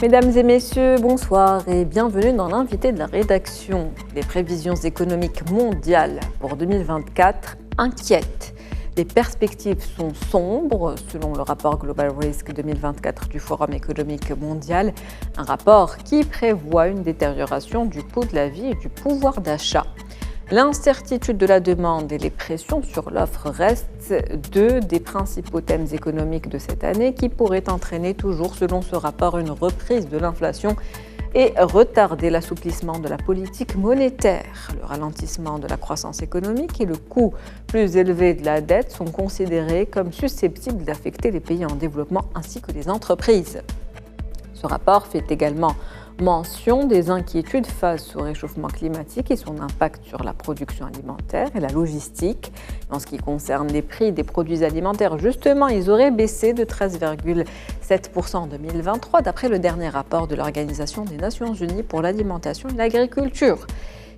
Mesdames et messieurs, bonsoir et bienvenue dans l'invité de la rédaction. Les prévisions économiques mondiales pour 2024 inquiètent. Les perspectives sont sombres, selon le rapport Global Risk 2024 du Forum économique mondial, un rapport qui prévoit une détérioration du coût de la vie et du pouvoir d'achat. L'incertitude de la demande et les pressions sur l'offre restent deux des principaux thèmes économiques de cette année qui pourraient entraîner toujours, selon ce rapport, une reprise de l'inflation et retarder l'assouplissement de la politique monétaire. Le ralentissement de la croissance économique et le coût plus élevé de la dette sont considérés comme susceptibles d'affecter les pays en développement ainsi que les entreprises. Ce rapport fait également mention des inquiétudes face au réchauffement climatique et son impact sur la production alimentaire et la logistique. En ce qui concerne les prix des produits alimentaires, justement, ils auraient baissé de 13,7% en 2023, d'après le dernier rapport de l'Organisation des Nations Unies pour l'alimentation et l'agriculture.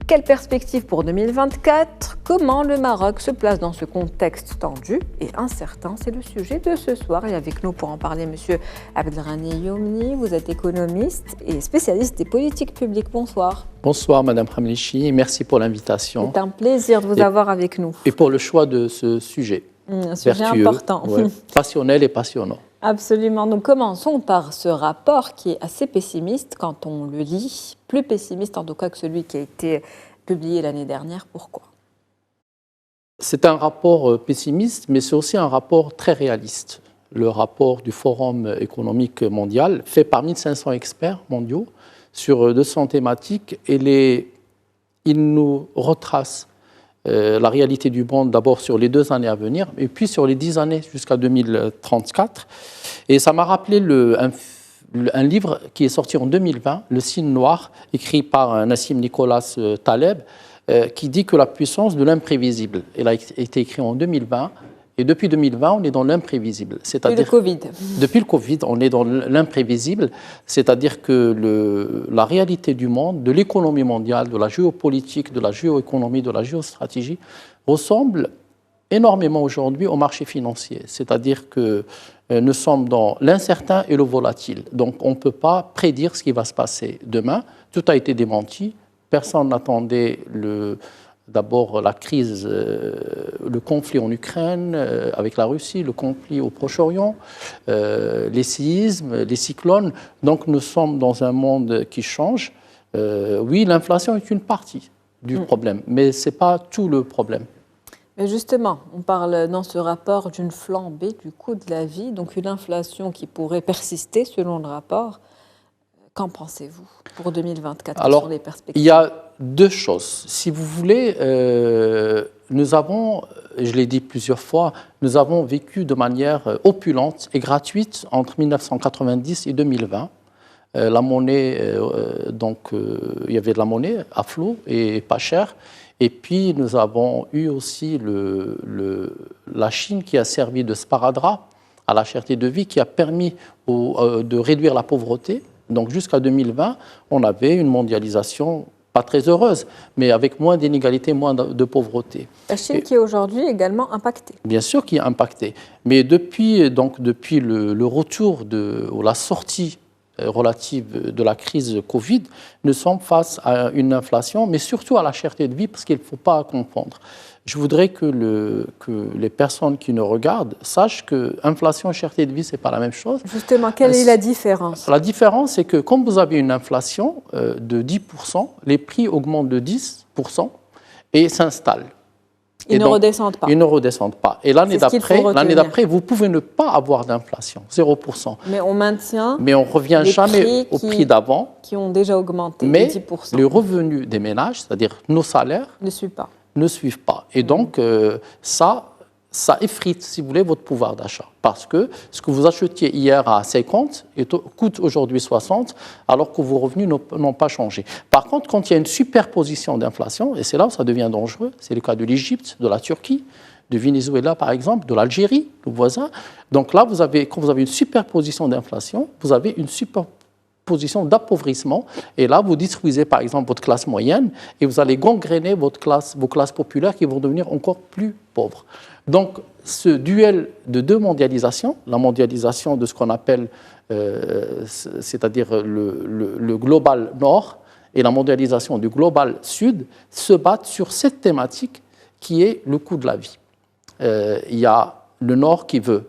Quelles perspectives pour 2024 ? Comment le Maroc se place dans ce contexte tendu et incertain ? C'est le sujet de ce soir. Et avec nous pour en parler, M. Abdelghani Youmni, vous êtes économiste et spécialiste des politiques publiques. Bonsoir. Bonsoir Madame Hamlichi, merci pour l'invitation. C'est un plaisir de vous avoir avec nous. Et pour le choix de ce sujet. Un sujet vertueux, important. Ouais, passionnel et passionnant. Absolument. Donc commençons par ce rapport qui est assez pessimiste quand on le lit, plus pessimiste en tout cas que celui qui a été publié l'année dernière. Pourquoi ? C'est un rapport pessimiste, mais c'est aussi un rapport très réaliste. Le rapport du Forum économique mondial, fait par 1500 experts mondiaux sur 200 thématiques, et il nous retrace la réalité du monde d'abord sur les 2 années à venir, et puis sur les 10 années jusqu'à 2034. Et ça m'a rappelé un livre qui est sorti en 2020, Le Signe Noir, écrit par Nassim Nicolas Taleb, qui dit que la puissance de l'imprévisible. Il a été écrit en 2020, et depuis 2020, on est dans l'imprévisible. Depuis le Covid. Depuis le Covid, on est dans l'imprévisible, c'est-à-dire que la réalité du monde, de l'économie mondiale, de la géopolitique, de la géoéconomie, de la géostratégie, ressemble énormément aujourd'hui au marché financier. C'est-à-dire que nous sommes dans l'incertain et le volatile. Donc on ne peut pas prédire ce qui va se passer demain. Tout a été démenti. Personne n'attendait d'abord la crise, le conflit en Ukraine avec la Russie, le conflit au Proche-Orient, les séismes, les cyclones. Donc nous sommes dans un monde qui change. Oui, l'inflation est une partie du problème, mais ce n'est pas tout le problème. Mais justement, on parle dans ce rapport d'une flambée du coût de la vie, donc une inflation qui pourrait persister selon le rapport. Qu'en pensez-vous pour 2024 Alors, sur les perspectives ? Il y a 2 choses. Si vous voulez, nous avons, je l'ai dit plusieurs fois, nous avons vécu de manière opulente et gratuite entre 1990 et 2020. La monnaie, il y avait de la monnaie à flot et pas chère. Et puis, nous avons eu aussi la Chine qui a servi de sparadrap à la cherté de vie, qui a permis de réduire la pauvreté. Donc, jusqu'à 2020, on avait une mondialisation pas très heureuse, mais avec moins d'inégalités, moins de pauvreté. La Chine qui est aujourd'hui également impactée. Bien sûr qui est impactée. Mais depuis le retour ou la sortie relative de la crise Covid, nous sommes face à une inflation, mais surtout à la cherté de vie, parce qu'il ne faut pas confondre. Je voudrais que les personnes qui nous regardent sachent que inflation et cherté de vie, ce n'est pas la même chose. Justement, quelle est la différence ? La différence, c'est que comme vous avez une inflation de 10%, les prix augmentent de 10% et s'installent. Ils ne redescendent pas. Ils ne redescendent pas. Et l'année d'après, vous pouvez ne pas avoir d'inflation, 0%. Mais on maintient. Mais on ne revient jamais au prix d'avant. Qui ont déjà augmenté de 10%. Les revenus des ménages, c'est-à-dire nos salaires, ne suivent pas. Et donc, ça effrite, si vous voulez, votre pouvoir d'achat. Parce que ce que vous achetiez hier à 50 coûte aujourd'hui 60, alors que vos revenus n'ont pas changé. Par contre, quand il y a une superposition d'inflation, et c'est là où ça devient dangereux, c'est le cas de l'Égypte, de la Turquie, de Venezuela par exemple, de l'Algérie, le voisin. Donc là, quand vous avez une superposition d'inflation, vous avez une superposition d'appauvrissement. Et là, vous détruisez par exemple votre classe moyenne et vous allez gangréner vos classes populaires qui vont devenir encore plus pauvres. Donc, ce duel de 2 mondialisations, la mondialisation de ce qu'on appelle c'est-à-dire le global nord et la mondialisation du global sud, se battent sur cette thématique qui est le coût de la vie. Il y a le nord qui veut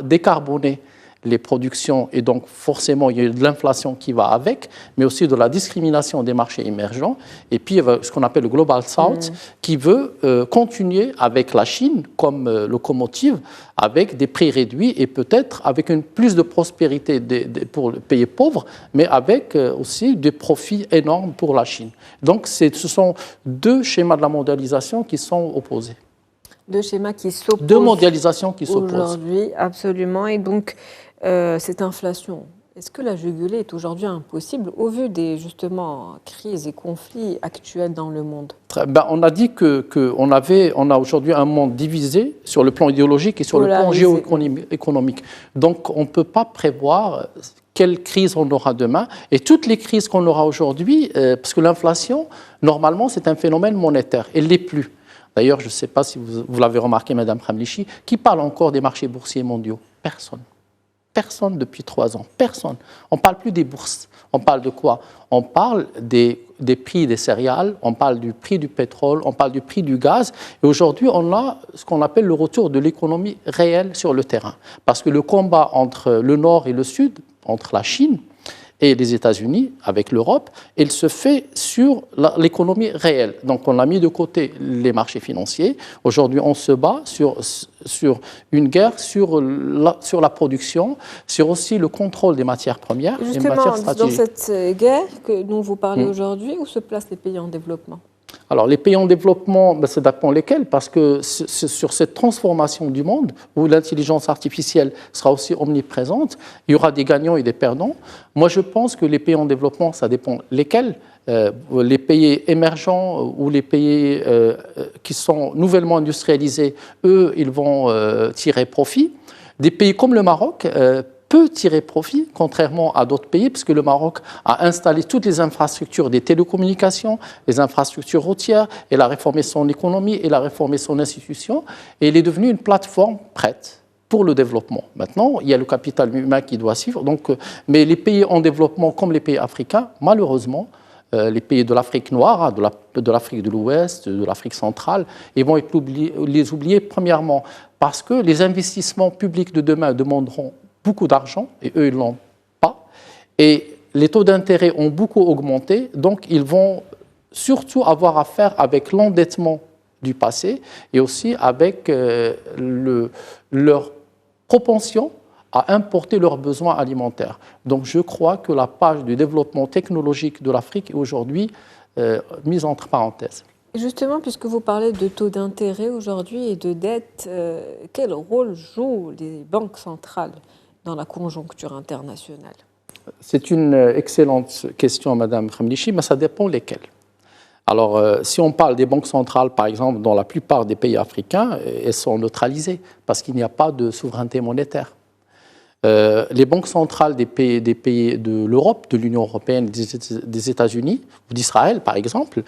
décarboner les productions et donc forcément il y a de l'inflation qui va avec, mais aussi de la discrimination des marchés émergents. Et puis il y a ce qu'on appelle le Global South qui veut continuer avec la Chine comme locomotive, avec des prix réduits et peut-être avec plus de prospérité pour les pays pauvres, mais avec aussi des profits énormes pour la Chine. Donc ce sont deux schémas de la mondialisation qui sont opposés. Deux schémas qui s'opposent. Deux mondialisations qui s'opposent. Aujourd'hui, absolument. Et donc, cette inflation, est-ce que la juguler est aujourd'hui impossible au vu des, justement, crises et conflits actuels dans le monde? On a dit qu'on a aujourd'hui un monde divisé sur le plan idéologique et sur le plan géoéconomique. Donc, on ne peut pas prévoir quelle crise on aura demain. Et toutes les crises qu'on aura aujourd'hui, parce que l'inflation, normalement, c'est un phénomène monétaire. Elle ne l'est plus. D'ailleurs, je ne sais pas si vous l'avez remarqué, Mme Khamlichi, qui parle encore des marchés boursiers mondiaux? Personne. Personne depuis 3 ans. Personne. On ne parle plus des bourses. On parle de quoi? On parle des prix des céréales, on parle du prix du pétrole, on parle du prix du gaz. Et aujourd'hui, on a ce qu'on appelle le retour de l'économie réelle sur le terrain. Parce que le combat entre le Nord et le Sud, entre la Chine et les États-Unis, avec l'Europe, il se fait sur l'économie réelle. Donc on a mis de côté les marchés financiers. Aujourd'hui, on se bat sur une guerre sur la production, sur aussi le contrôle des matières premières et matières stratégiques. Dans cette guerre dont vous parlez aujourd'hui, où se placent les pays en développement? Alors, les pays en développement, ça dépend lesquels, parce que sur cette transformation du monde, où l'intelligence artificielle sera aussi omniprésente, il y aura des gagnants et des perdants. Moi, je pense que les pays en développement, ça dépend lesquels. Les pays émergents ou les pays qui sont nouvellement industrialisés, eux, ils vont tirer profit. Des pays comme le Maroc peut tirer profit, contrairement à d'autres pays, puisque le Maroc a installé toutes les infrastructures des télécommunications, les infrastructures routières, il a réformé son économie, il a réformé son institution, et il est devenu une plateforme prête pour le développement. Maintenant, il y a le capital humain qui doit suivre, mais les pays en développement, comme les pays africains, malheureusement, les pays de l'Afrique noire, de l'Afrique de l'Ouest, de l'Afrique centrale, ils vont être les oublier, premièrement, parce que les investissements publics de demain demanderont beaucoup d'argent, et eux, ils ne l'ont pas. Et les taux d'intérêt ont beaucoup augmenté, donc ils vont surtout avoir affaire avec l'endettement du passé et aussi avec leur propension à importer leurs besoins alimentaires. Donc je crois que la page du développement technologique de l'Afrique est aujourd'hui mise entre parenthèses. Justement, puisque vous parlez de taux d'intérêt aujourd'hui et de dette, quel rôle jouent les banques centrales dans la conjoncture internationale? C'est une excellente question, Madame Khamlichi, mais ça dépend lesquelles. Alors, si on parle des banques centrales, par exemple, dans la plupart des pays africains, elles sont neutralisées parce qu'il n'y a pas de souveraineté monétaire. Les banques centrales des pays de l'Europe, de l'Union européenne, des États-Unis ou d'Israël, par exemple,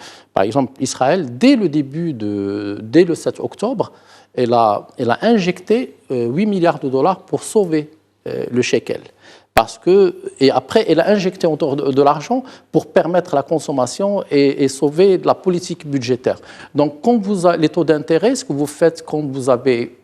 Israël, dès le 7 octobre, elle a injecté 8 milliards de dollars pour sauver le shekel. Et après, elle a injecté encore de l'argent pour permettre la consommation et sauver la politique budgétaire. Donc, quand les taux d'intérêt, ce que vous faites quand vous avez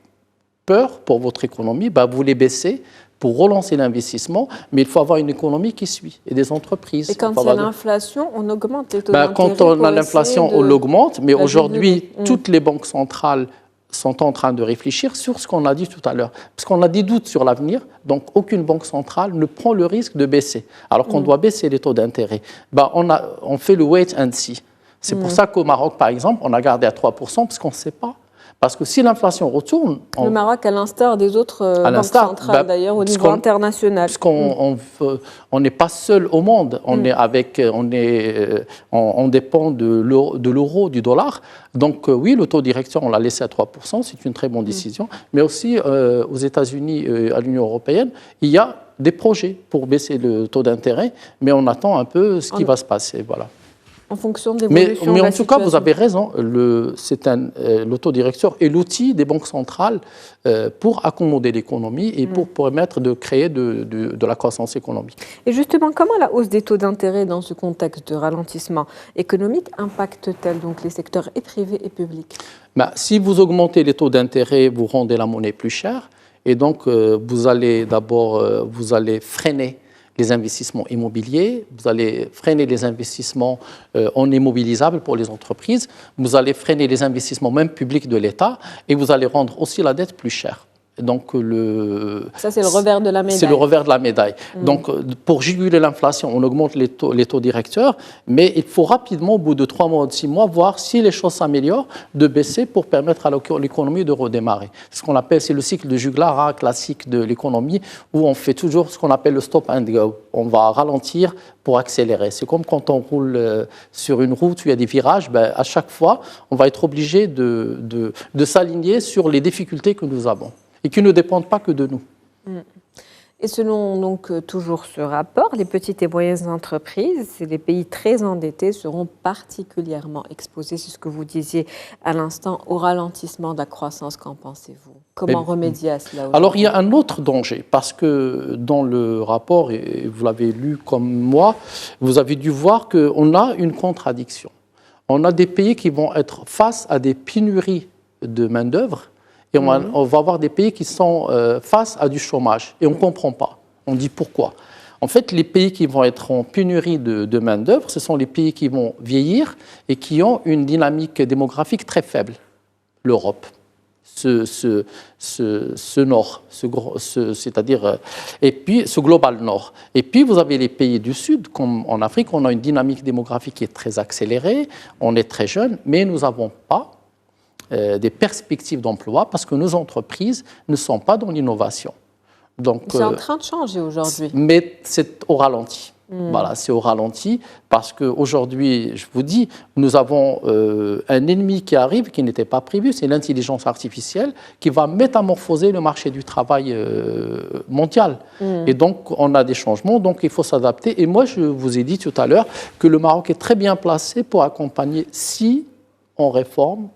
peur pour votre économie, vous les baissez pour relancer l'investissement, mais il faut avoir une économie qui suit et des entreprises. Et quand il y a l'inflation, on augmente les taux d'intérêt. Quand on a l'inflation, on l'augmente, mais aujourd'hui, toutes les banques centrales sont en train de réfléchir sur ce qu'on a dit tout à l'heure. Parce qu'on a des doutes sur l'avenir, donc aucune banque centrale ne prend le risque de baisser. Alors qu'on doit baisser les taux d'intérêt. On fait le wait and see. C'est pour ça qu'au Maroc, par exemple, on a gardé à 3%, parce qu'on ne sait pas. Parce que si l'inflation retourne... Le Maroc, à l'instar des autres banques centrales, d'ailleurs, au niveau international. Parce qu'on n'est pas seul au monde. On dépend de l'euro, du dollar. Donc oui, le taux directeur, on l'a laissé à 3%, c'est une très bonne décision. Mais aussi, aux États-Unis et à l'Union européenne, il y a des projets pour baisser le taux d'intérêt, mais on attend un peu ce qui va se passer. Voilà. En fonction de l'évolution Mais de en la tout cas, vous situation. avez raison. L'autodirecteur est l'outil des banques centrales pour accommoder l'économie et pour permettre de créer de la croissance économique. Et justement, comment la hausse des taux d'intérêt dans ce contexte de ralentissement économique impacte-t-elle donc les secteurs et privés et publics? Si vous augmentez les taux d'intérêt, vous rendez la monnaie plus chère et donc vous allez freiner les investissements immobiliers, vous allez freiner les investissements en immobilisables pour les entreprises, vous allez freiner les investissements même publics de l'État et vous allez rendre aussi la dette plus chère. Donc ça, c'est le revers de la médaille. C'est le revers de la médaille. Donc, pour juguler l'inflation, on augmente les taux directeurs, mais il faut rapidement, au bout de 3 mois ou de 6 mois, voir si les choses s'améliorent, de baisser pour permettre à l'économie de redémarrer. C'est le cycle de Juglar classique de l'économie, où on fait toujours ce qu'on appelle le stop and go. On va ralentir pour accélérer. C'est comme quand on roule sur une route où il y a des virages, à chaque fois, on va être obligé de s'aligner sur les difficultés que nous avons et qui ne dépendent pas que de nous. Et selon donc toujours ce rapport, les petites et moyennes entreprises et les pays très endettés seront particulièrement exposés, c'est ce que vous disiez à l'instant, au ralentissement de la croissance. Qu'en pensez-vous? Comment remédier à cela? Alors il y a un autre danger, parce que dans le rapport, et vous l'avez lu comme moi, vous avez dû voir qu'on a une contradiction. On a des pays qui vont être face à des pénuries de main-d'œuvre, et on va avoir des pays qui sont face à du chômage. Et on ne comprend pas. On dit pourquoi. En fait, les pays qui vont être en pénurie de main-d'œuvre, ce sont les pays qui vont vieillir et qui ont une dynamique démographique très faible. L'Europe, ce nord, c'est-à-dire, et puis ce global nord. Et puis vous avez les pays du sud, comme en Afrique, on a une dynamique démographique qui est très accélérée, on est très jeune, mais nous n'avons pas des perspectives d'emploi parce que nos entreprises ne sont pas dans l'innovation. Donc, c'est en train de changer aujourd'hui. Mais c'est au ralenti. Voilà, c'est au ralenti parce qu'aujourd'hui, je vous dis, nous avons un ennemi qui arrive qui n'était pas prévu, c'est l'intelligence artificielle qui va métamorphoser le marché du travail mondial. Et donc, on a des changements, donc il faut s'adapter. Et moi, je vous ai dit tout à l'heure que le Maroc est très bien placé pour accompagner si on réforme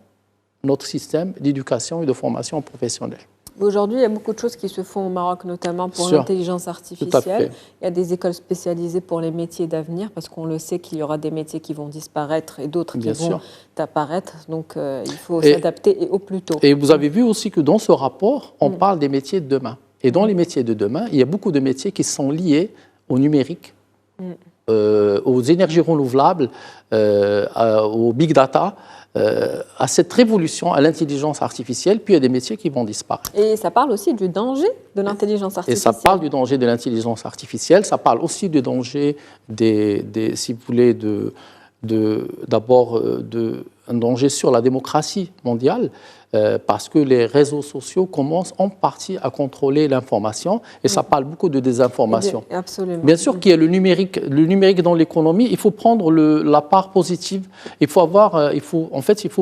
notre système d'éducation et de formation professionnelle. Aujourd'hui, il y a beaucoup de choses qui se font au Maroc, notamment pour l'intelligence artificielle. Il y a des écoles spécialisées pour les métiers d'avenir, parce qu'on le sait qu'il y aura des métiers qui vont disparaître et d'autres qui vont apparaître. Donc, il faut s'adapter et au plus tôt. Et vous avez vu aussi que dans ce rapport, on parle des métiers de demain. Et dans les métiers de demain, il y a beaucoup de métiers qui sont liés au numérique, aux énergies renouvelables, au big data, à cette révolution, à l'intelligence artificielle, puis il y a des métiers qui vont disparaître. Et ça parle aussi du danger de l'intelligence artificielle. Et ça parle du danger de l'intelligence artificielle, ça parle aussi du danger si vous voulez, d'abord un danger sur la démocratie mondiale, parce que les réseaux sociaux commencent en partie à contrôler l'information et ça parle beaucoup de désinformation. Absolument. Bien sûr qu'il y a le numérique dans l'économie, il faut prendre la part positive. Il faut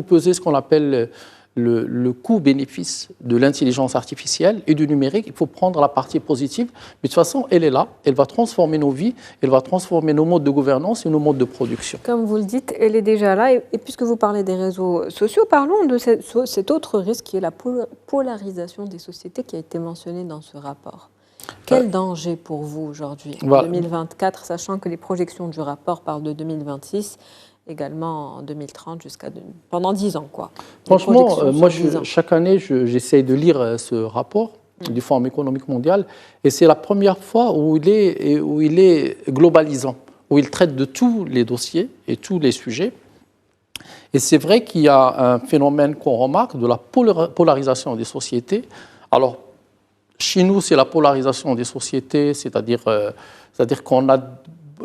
peser ce qu'on appelle le coût-bénéfice de l'intelligence artificielle et du numérique. Il faut prendre la partie positive, mais de toute façon, elle est là, elle va transformer nos vies, elle va transformer nos modes de gouvernance et nos modes de production. Comme vous le dites, elle est déjà là. Et puisque vous parlez des réseaux sociaux, parlons de cet autre risque qui est la polarisation des sociétés qui a été mentionnée dans ce rapport. Quel danger pour vous aujourd'hui, en 2024, sachant que les projections du rapport parlent de 2026 également en 2030 pendant 10 ans, quoi. Franchement, moi, chaque année, j'essaie de lire ce rapport du Forum économique mondial et c'est la première fois où il est globalisant, où il traite de tous les dossiers et tous les sujets. Et c'est vrai qu'il y a un phénomène qu'on remarque de la polarisation des sociétés. Alors, chez nous, c'est la polarisation des sociétés, c'est-à-dire qu'on a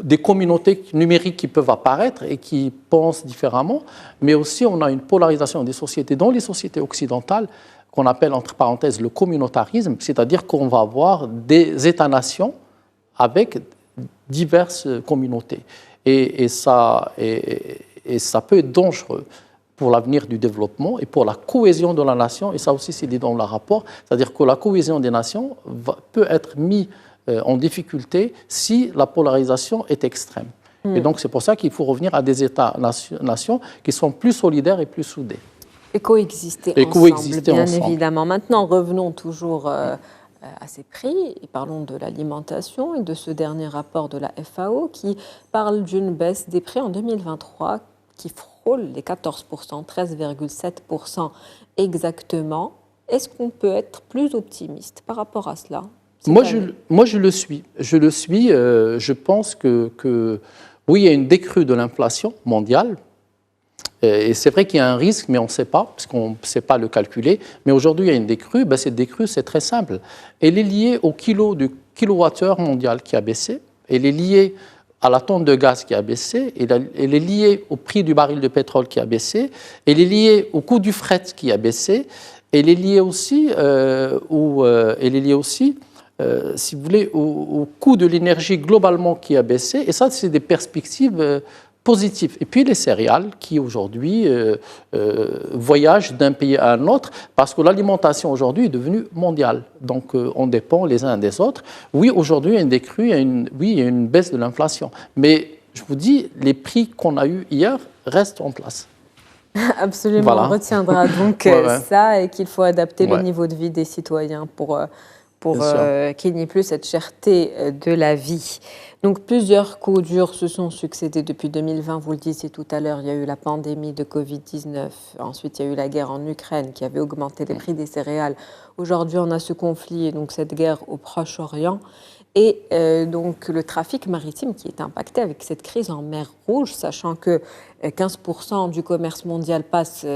des communautés numériques qui peuvent apparaître et qui pensent différemment, mais aussi on a une polarisation des sociétés dans les sociétés occidentales qu'on appelle entre parenthèses le communautarisme, c'est-à-dire qu'on va avoir des États-nations avec diverses communautés. Et ça peut être dangereux pour l'avenir du développement et pour la cohésion de la nation, et ça aussi c'est dit dans le rapport, c'est-à-dire que la cohésion des nations peut être mise en difficulté si la polarisation est extrême. Et donc, c'est pour ça qu'il faut revenir à des États-nations qui sont plus solidaires et plus soudés. Et coexister ensemble, bien évidemment. Maintenant, revenons toujours à ces prix et parlons de l'alimentation et de ce dernier rapport de la FAO qui parle d'une baisse des prix en 2023 qui frôle les 14%, 13,7% exactement. Est-ce qu'on peut être plus optimiste par rapport à cela? Moi, je le suis. Je pense que oui, il y a une décrue de l'inflation mondiale. Et c'est vrai qu'il y a un risque, mais on ne sait pas, parce qu'on ne sait pas le calculer. Mais aujourd'hui, il y a une décrue. Cette décrue, c'est très simple. Elle est liée au kilowattheure mondial qui a baissé. Elle est liée à la tonne de gaz qui a baissé. Elle est liée au prix du baril de pétrole qui a baissé. Elle est liée au coût du fret qui a baissé. Elle est liée aussi, si vous voulez, au coût de l'énergie globalement qui a baissé. Et ça, c'est des perspectives positives. Et puis les céréales qui aujourd'hui voyagent d'un pays à un autre parce que l'alimentation aujourd'hui est devenue mondiale. Donc on dépend les uns des autres. Oui, aujourd'hui il y a une décrue, il y a une baisse de l'inflation. Mais je vous dis, les prix qu'on a eus hier restent en place. Absolument, voilà. On retiendra donc ça et qu'il faut adapter le niveau de vie des citoyens pour qu'il n'y ait plus cette cherté de la vie. Donc plusieurs coups durs se sont succédés depuis 2020, vous le disiez tout à l'heure, il y a eu la pandémie de Covid-19, ensuite il y a eu la guerre en Ukraine qui avait augmenté les prix des céréales. Aujourd'hui on a ce conflit et donc cette guerre au Proche-Orient et donc le trafic maritime qui est impacté avec cette crise en mer Rouge, sachant que 15% du commerce mondial passe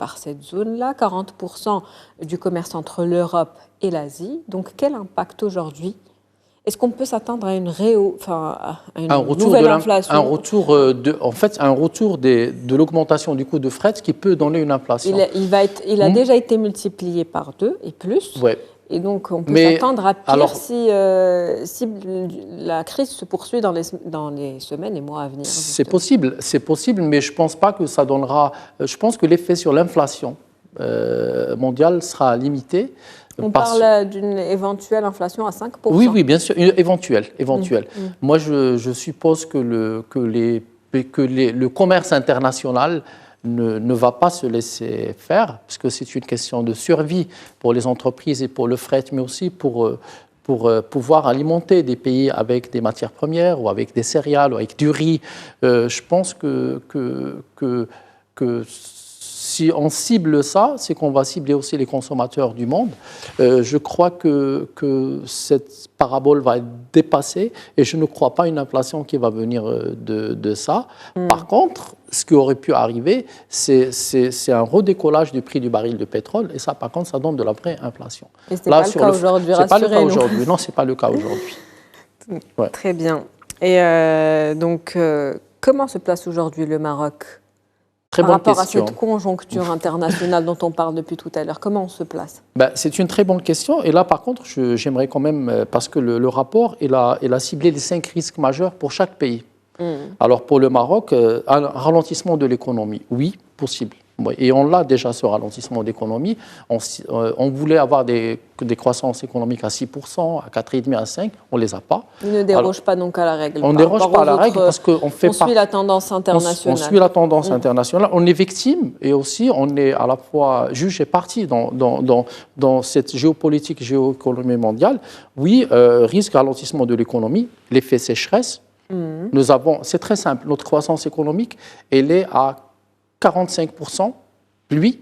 par cette zone-là, 40% du commerce entre l'Europe et l'Asie. Donc quel impact aujourd'hui ? Est-ce qu'on peut s'attendre à une nouvelle inflation ? Un retour de l'augmentation du coût de fret qui peut donner une inflation. Il a déjà été multiplié par 2 et plus. Ouais. Et donc, on peut s'attendre à pire si la crise se poursuit dans les semaines et mois à venir. C'est possible, mais je ne pense pas que ça donnera... Je pense que l'effet sur l'inflation mondiale sera limité. On parle d'une éventuelle inflation à 5%. Oui, bien sûr, éventuelle. Moi, je suppose que le commerce international ne va pas se laisser faire, parce que c'est une question de survie pour les entreprises et pour le fret, mais aussi pour pouvoir alimenter des pays avec des matières premières ou avec des céréales ou avec du riz. Je pense que si on cible ça, c'est qu'on va cibler aussi les consommateurs du monde. Je crois que cette parabole va être dépassée et je ne crois pas une inflation qui va venir de ça. Par contre, ce qui aurait pu arriver, c'est un redécollage du prix du baril de pétrole et ça, par contre, ça donne de la vraie inflation. Et ce n'est pas le cas aujourd'hui, rassurez-nous. Non, ce n'est pas le cas aujourd'hui. Ouais. Très bien. Et donc, comment se place aujourd'hui le Maroc ? Très Par bonne rapport question. à cette conjoncture internationale dont on parle depuis tout à l'heure, comment on se place ? C'est une très bonne question. Et là, par contre, j'aimerais quand même, parce que le rapport, il a ciblé les 5 risques majeurs pour chaque pays. Alors, pour le Maroc, un ralentissement de l'économie, oui, possible. Et on l'a déjà, ce ralentissement d'économie. On voulait avoir des croissances économiques à 6%, à 4,5%, à 5%. On ne les a pas. Ils ne dérogent pas donc à la règle. On ne déroge pas à la règle parce qu'on suit la tendance internationale. On suit la tendance internationale. On est victime et aussi on est à la fois juge et partie dans cette géoéconomie mondiale. Oui, risque ralentissement de l'économie, l'effet sécheresse. C'est très simple. Notre croissance économique, elle est à 45%, lui,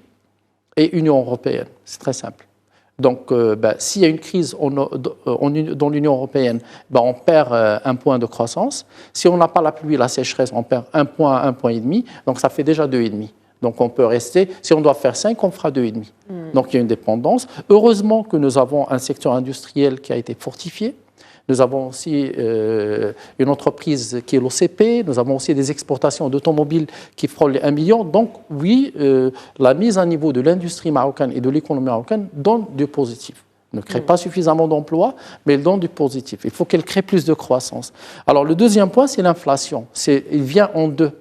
et Union européenne. C'est très simple. Donc, s'il y a une crise dans l'Union européenne, on perd un point de croissance. Si on n'a pas la pluie, la sécheresse, on perd un point et demi. Donc, ça fait déjà 2,5. Donc, on peut rester. Si on doit faire 5, on fera 2,5. Donc, il y a une dépendance. Heureusement que nous avons un secteur industriel qui a été fortifié. Nous avons aussi une entreprise qui est l'OCP. Nous avons aussi des exportations d'automobiles qui frôlent les 1 million. Donc, oui, la mise à niveau de l'industrie marocaine et de l'économie marocaine donne du positif. Elle ne crée pas suffisamment d'emplois, mais elle donne du positif. Il faut qu'elle crée plus de croissance. Alors, le deuxième point, c'est l'inflation. Il vient en deux.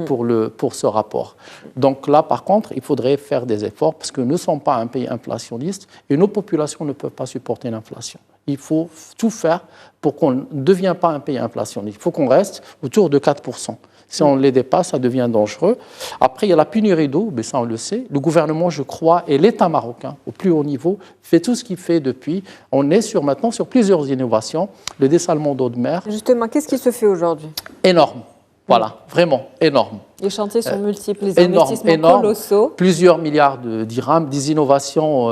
pour ce rapport. Donc là, par contre, il faudrait faire des efforts parce que nous ne sommes pas un pays inflationniste et nos populations ne peuvent pas supporter l'inflation. Il faut tout faire pour qu'on ne devienne pas un pays inflationniste. Il faut qu'on reste autour de 4%. Si on les dépasse, ça devient dangereux. Après, il y a la pénurie d'eau, mais ça on le sait. Le gouvernement, je crois, et l'État marocain, au plus haut niveau, fait tout ce qu'il fait depuis. On est maintenant sur plusieurs innovations. Le dessalement d'eau de mer. Justement, qu'est-ce qui se fait aujourd'hui? Énorme. Voilà, vraiment énorme. Les chantiers sont multiples, les investissements colossaux. Plusieurs milliards de dirhams, des innovations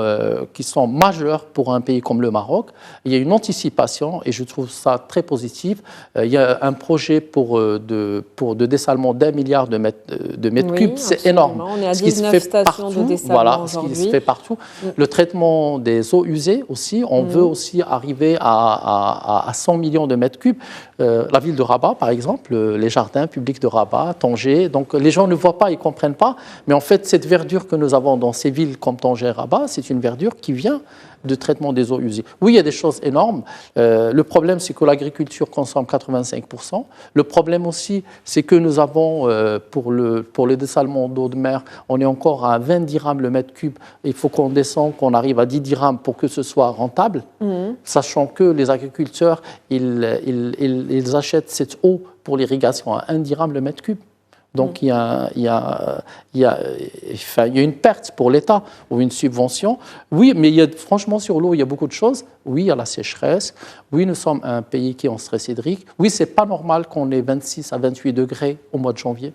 qui sont majeures pour un pays comme le Maroc. Il y a une anticipation et je trouve ça très positif. Il y a un projet pour de dessalement d'1 milliard de mètres cubes. C'est énorme. On est à 19 stations de dessalement aujourd'hui. Ce qui se fait partout. Le traitement des eaux usées aussi. On veut aussi arriver à 100 millions de mètres cubes. La ville de Rabat, par exemple, les jardins publics de Rabat, Tanger. Donc les gens ne voient pas, ils ne comprennent pas. Mais en fait, cette verdure que nous avons dans ces villes comme Tanger et Rabat, c'est une verdure qui vient de traitement des eaux usées. Oui, il y a des choses énormes. Le problème, c'est que l'agriculture consomme 85%. Le problème aussi, c'est que nous avons, pour le dessalement d'eau de mer, on est encore à 20 dirhams le mètre cube. Il faut qu'on descende, qu'on arrive à 10 dirhams pour que ce soit rentable, sachant que les agriculteurs, ils achètent cette eau pour l'irrigation à 1 dirham le mètre cube. Donc, il y a une perte pour l'État ou une subvention. Oui, mais franchement, sur l'eau, il y a beaucoup de choses. Oui, il y a la sécheresse. Oui, nous sommes un pays qui est en stress hydrique. Oui, ce n'est pas normal qu'on ait 26 à 28 degrés au mois de janvier.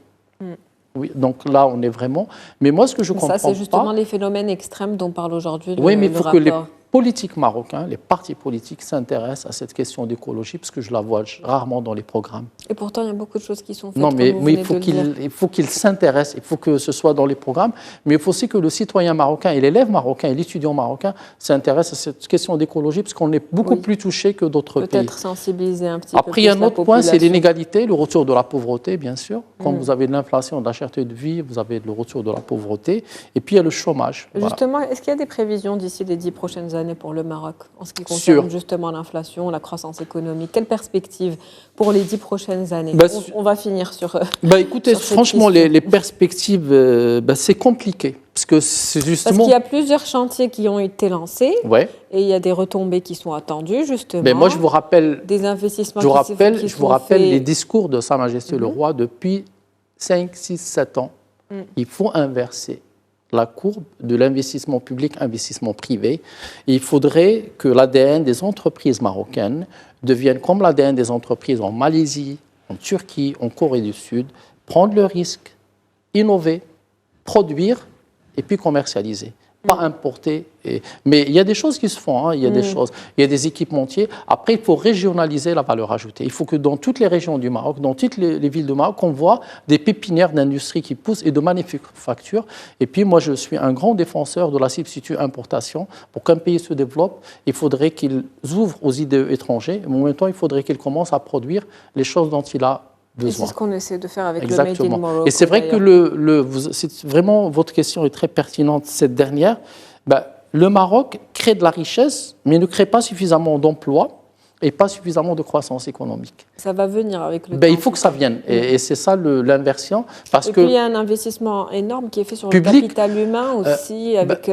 Oui, donc là, on est vraiment... Mais moi, ce que je comprends pas... Ça, c'est justement les phénomènes extrêmes dont parle aujourd'hui le Oui, mais il faut que les rapport. Politiques marocains, les partis politiques s'intéressent à cette question d'écologie parce que je la vois rarement dans les programmes. Et pourtant, il y a beaucoup de choses qui sont faites. Non, mais il faut qu'ils s'intéressent, il faut que ce soit dans les programmes, mais il faut aussi que le citoyen marocain et l'élève marocain et l'étudiant marocain s'intéressent à cette question d'écologie parce qu'on est beaucoup plus touché que d'autres pays. Peut-être sensibiliser un petit peu plus. Après, il y a un autre point, c'est l'inégalité, le retour de la pauvreté, bien sûr. Quand vous avez de l'inflation, de la cherté de vie, vous avez le retour de la pauvreté. Et puis, il y a le chômage. Justement, est-ce qu'il y a des prévisions d'ici les 10 prochaines années pour le Maroc, en ce qui concerne justement l'inflation, la croissance économique? Quelle perspective pour les 10 prochaines années? On va finir sur... écoutez, sur franchement, les perspectives, c'est compliqué. Parce que c'est justement... Parce qu'il y a plusieurs chantiers qui ont été lancés et il y a des retombées qui sont attendues, justement. Mais moi, je vous rappelle... Des investissements je vous rappelle les discours de Sa Majesté le Roi depuis 5, 6, 7 ans. Il faut inverser la courbe de l'investissement public, investissement privé. Et il faudrait que l'ADN des entreprises marocaines devienne comme l'ADN des entreprises en Malaisie, en Turquie, en Corée du Sud, prendre le risque, innover, produire et puis commercialiser. Pas importer. Mais il y a des choses qui se font, il y a des choses. Il y a des équipementiers. Après, il faut régionaliser la valeur ajoutée. Il faut que dans toutes les régions du Maroc, dans toutes les villes du Maroc, on voit des pépinières d'industrie qui poussent et de manufactures. Et puis, moi, je suis un grand défenseur de la substitut importation. Pour qu'un pays se développe, il faudrait qu'il ouvre aux idées étrangères. En même temps, il faudrait qu'il commence à produire les choses dont il a besoin. C'est ce qu'on essaie de faire avec le Made in Morocco. Et c'est vrai que c'est vraiment, votre question est très pertinente, cette dernière. Le Maroc crée de la richesse, mais ne crée pas suffisamment d'emplois et pas suffisamment de croissance économique. Ça va venir avec le temps. Il faut que ça vienne. Et c'est ça l'inversion. Et puis, il y a un investissement énorme qui est fait sur le capital humain aussi, avec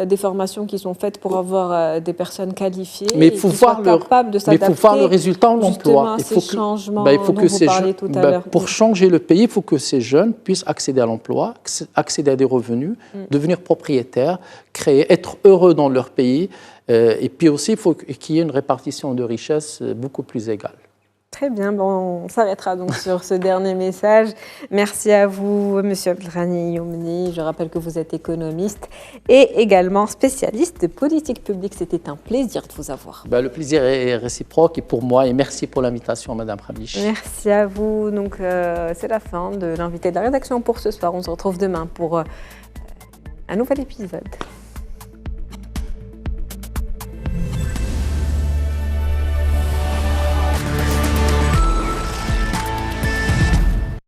des formations qui sont faites pour avoir des personnes qualifiées mais il faut voir capables de s'adapter. Mais il faut voir le résultat en l'emploi. Il faut changements dont vous parliez tout à l'heure. Pour changer le pays, il faut que ces jeunes puissent accéder à l'emploi, accéder à des revenus, devenir propriétaires, être heureux dans leur pays. Et puis aussi, il faut qu'il y ait une répartition de richesses beaucoup plus égale. Très bien, on s'arrêtera donc sur ce dernier message. Merci à vous, Monsieur Abdelghani Youmni. Je rappelle que vous êtes économiste et également spécialiste de politique publique. C'était un plaisir de vous avoir. Le plaisir est réciproque et pour moi, et merci pour l'invitation, Madame Rabiche. Merci à vous. Donc, c'est la fin de l'invité de la rédaction pour ce soir. On se retrouve demain pour un nouvel épisode.